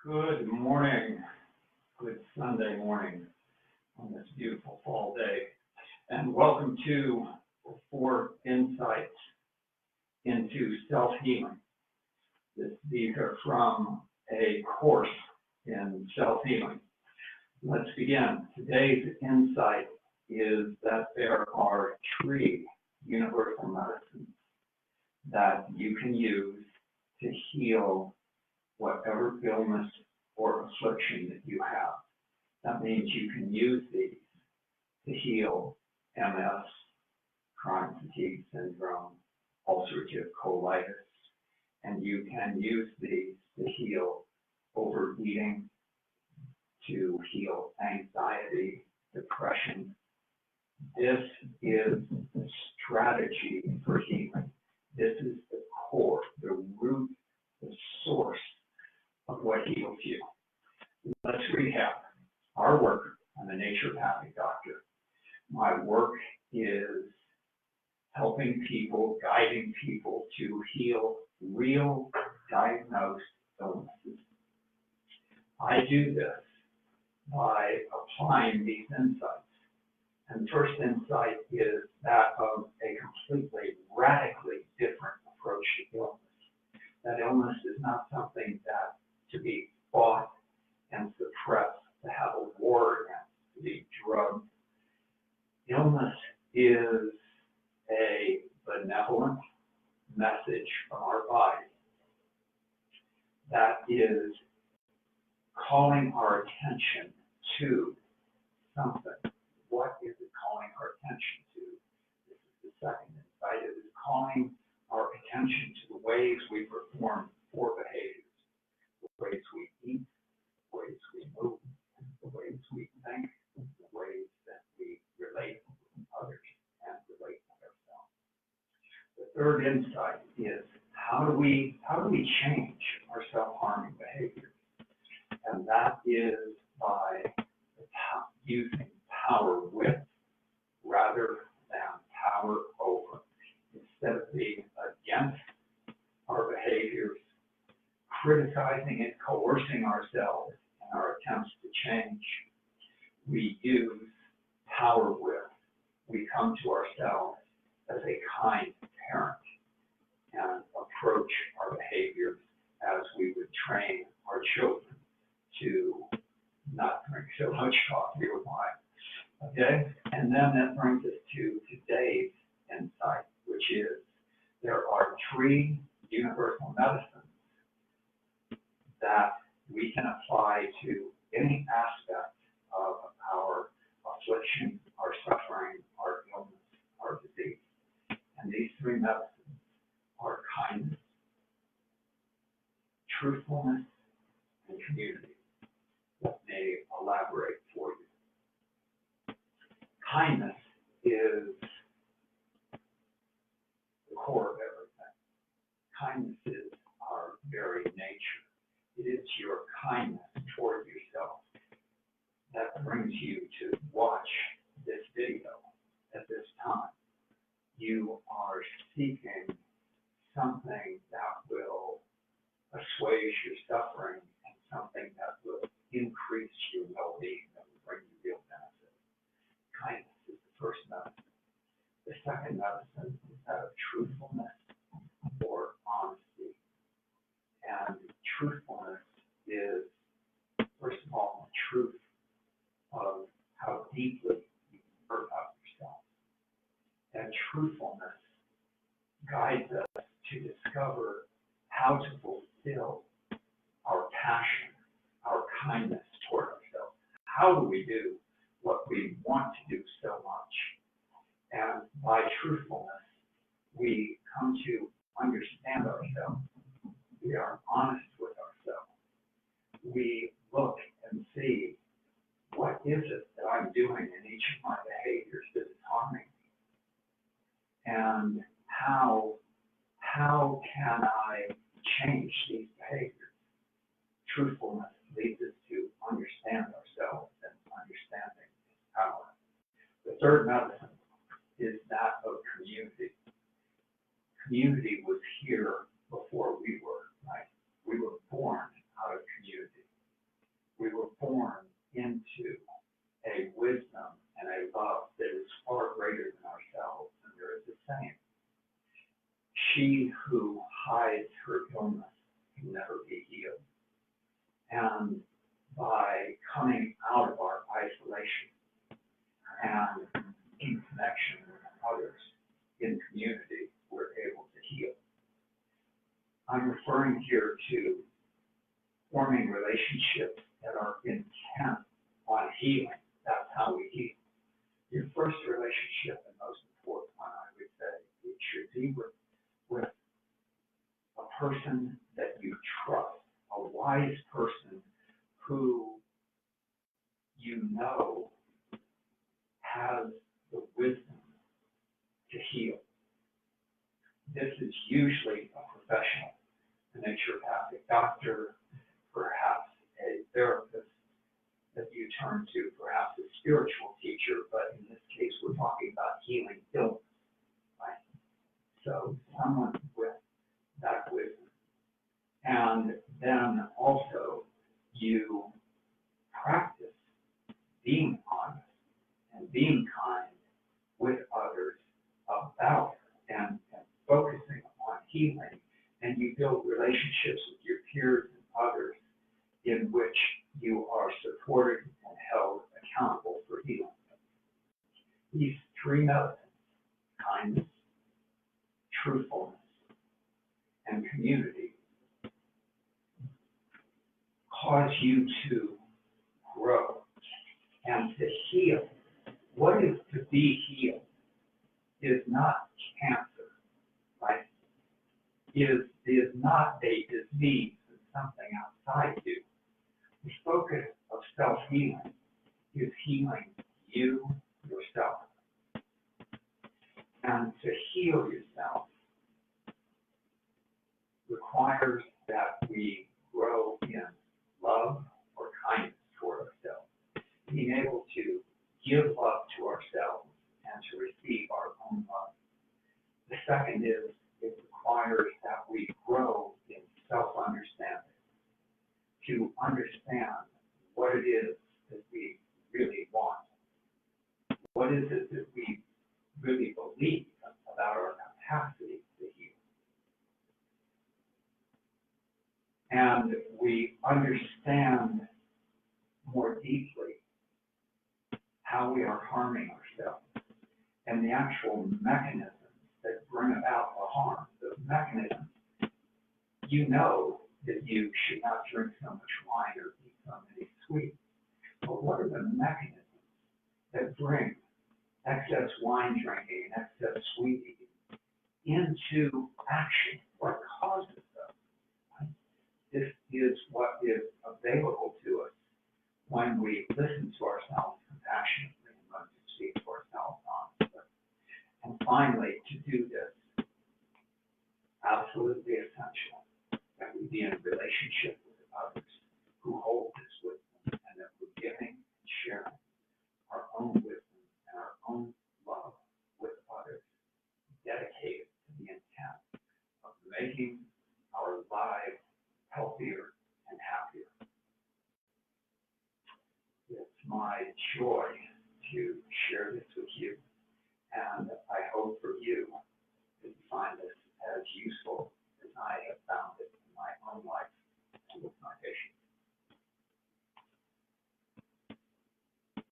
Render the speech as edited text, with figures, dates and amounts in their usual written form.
Good morning, good Sunday morning on this beautiful fall day, and welcome to 4 Insights into Self-Healing. These are from a course in self-healing. Let's begin. Today's insight is that there are 3 universal medicines that you can use to heal whatever illness or affliction that you have. That means you can use these to heal MS, chronic fatigue syndrome, ulcerative colitis, and you can use these to heal overeating, to heal anxiety, depression. This is the strategy for healing. This is the core, the root, the source of what heals you. Let's recap. Our work, I'm a naturopathic doctor. My work is helping people, guiding people to heal real diagnosed illnesses. I do this by applying these insights. And the first insight is that of a completely, radically different approach to illness. That illness is not something that to be fought and suppressed, to have a war against, to be drugged. Illness is a benevolent message from our body that is calling our attention to something. What is it calling our attention to? This is the second insight. It is calling our attention to the ways we perform 4 behaviors. The ways we eat, the ways we move, the ways we think, the ways that we relate with others and relate with ourselves. The third insight is how do we change our self-harming behaviors? And that is by using power with rather than power over. Instead of being against our behaviors, criticizing and coercing ourselves in our attempts to change, we use power with. We come to ourselves as a kind parent and approach our behaviors as we would train our children to not drink so much coffee or wine. Okay? And then that brings us to today's insight, which is there are 3 universal medicines that we can apply to any aspect of our affliction, our suffering, our illness, our disease. And these 3 medicines are kindness, truthfulness, and community. Let me elaborate for you. Kindness is the core of everything. Kindness is our very nature. It is your kindness toward yourself that brings you to watch this video at this time. You are seeking something that will assuage your suffering and something that will increase your well-being, that will bring you real benefit. Kindness is the first medicine. The second medicine is that of truthfulness or honesty. And truthfulness is, first of all, the truth of how deeply you care about yourself. And truthfulness guides us to discover how to fulfill our passion, our kindness toward ourselves. How do we do what we want to do so much? And by truthfulness, we come to understand ourselves. We are honest with ourselves. We look and see what is it that I'm doing in each of my behaviors that is harming me, and how can I change these behaviors? Truthfulness leads us to understand ourselves, and understanding is power. The third medicine is that of community. Community was here before we were, right? We were born out of community. transformed into a wisdom and a love that is far greater than ourselves. And there is a saying, she who hides her illness can never be healed. And by coming out of our isolation and in connection with others in community, we're able to heal. I'm referring here to forming relationships that are intent on healing. That's how we heal. Your first relationship, and most important one, I would say, it should be with a person that you trust, a wise person who you know has the wisdom to heal. This is usually a professional, a naturopathic doctor, perhaps a therapist that you turn to, perhaps a spiritual teacher, but in this case we're talking about healing illness, right? So someone with that wisdom. And then also you practice being honest and being kind with others about and focusing on healing, and you build relationships with your peers and others in which you are supported and held accountable for healing. These three medicines, kindness, truthfulness, and community, cause you to grow and to heal. What is to be healed is not cancer, right? Is not a disease, it's something outside you. The focus of self-healing is healing you, yourself. And to heal yourself requires that we grow in love or kindness toward ourselves. Being able to give love to ourselves and to receive our own love. The second is it requires that we grow in self-understanding, to understand what it is that we really want. What is it that we really believe about our capacity to heal? And we understand more deeply how we are harming ourselves and the actual mechanisms that bring about the harm. Those mechanisms, you know that you should not drink so much wine or eat so many sweets. But what are the mechanisms that bring excess wine drinking and excess sweet eating into action? What causes them? Right? This is what is available to us when we listen to ourselves compassionately and when we speak to ourselves honestly. And finally, to do this, absolutely essential that we be in a relationship with others who hold this wisdom, and that we're giving and sharing our own wisdom and our own love with others, dedicated to the intent of making our lives healthier and happier. It's my joy to share this with you, and I hope for you that you find this as useful as I have found it in my own life and with my patients.